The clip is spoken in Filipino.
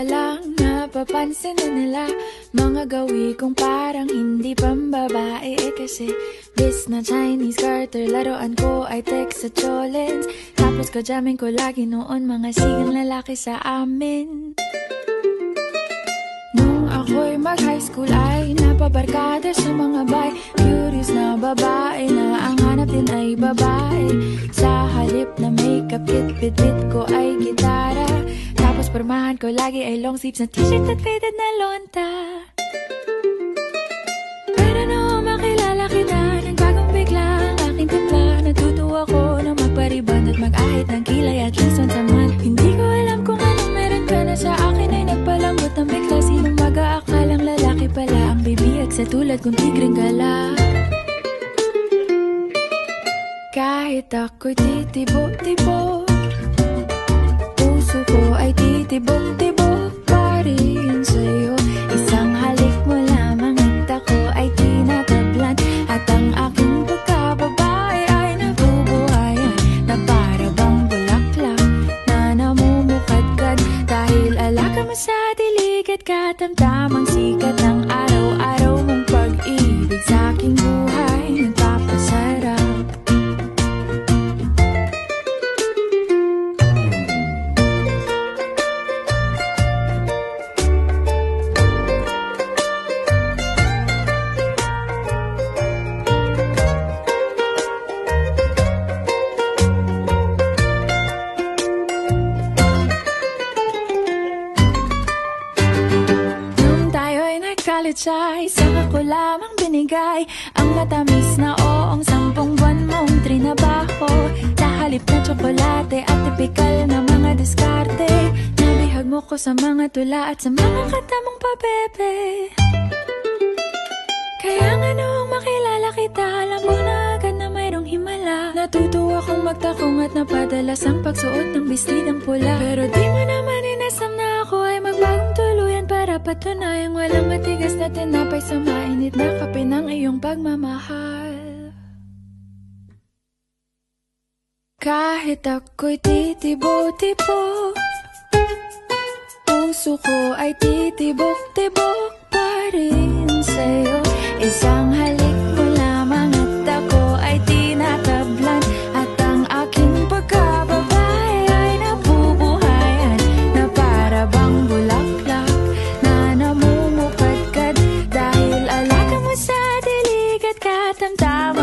pa lang napapansin na nila mga gawi kong parang hindi pambabae kasi bis na Chinese garter, laruan ko ay text sa cholens. Tapos kajamin ko lagi noon mga sigang lalaki sa amin. Nung ako'y mag-high school ay napabarkada sa mga bay. Curious na babae na ang hanap din ay babae. Sa halip na makeup kit, bit-bit ko ay gitara. Tapos pormahan ko lagi ay long sleeves na t-shirt at faded na lonta. Pero nung makilala kita, nagbagong bigla ang aking timpla. Natutuwa ko na magpariban at mag-ahit ng kilay at least once a month. Hindi ko alam kung anong meron ka na sa akin ay nagpalambot ng bigla. Sinong mag-aakalang lalaki pala ang bibiyag sa tulad kong tigreng gala. Kahit ako'y titibok-tibok, puso ko ay titibok-tibok pa rin sa'yo. Isang halik mo lamang at ako ay tinatablan. At ang aking pagkababae ay nabubuhayan na para bang bulaklak na namumukadkad. Dahil alaga mo sa dilig at katamtamang sikat ng araw-araw mong pag-ibig sa aking buhay nagpapasarap. Ay, saka ko lamang binigay ang matamis na oong 10 buwan mong trinabaho. Sa halip na tsokolate at tipikal na mga diskarte, nabihag mo ko sa mga tula at sa mga kata mong pabebe. Kaya nga noong makilala kita, alam ko na agad na mayroong himala. Natutuwa kong magtakong at napadalas ang pagsuot ng bestidang pula. Pero di mo naman inasam na ako ay magbagong tuluyan para patunayang walang matigas na tinapay sa mainit na kape ng iyong pagmamahal. Kahit ako'y titibo-tibo, puso ko ay titibok-tibok pa rin sa'yo. Isang halik mo lamang at ako ay tinatablan. At ang aking pagkababae ay nabubuhayan na para bang bulaklak na namumukadkad. Dahil alaga mo sa dilig at katamtaman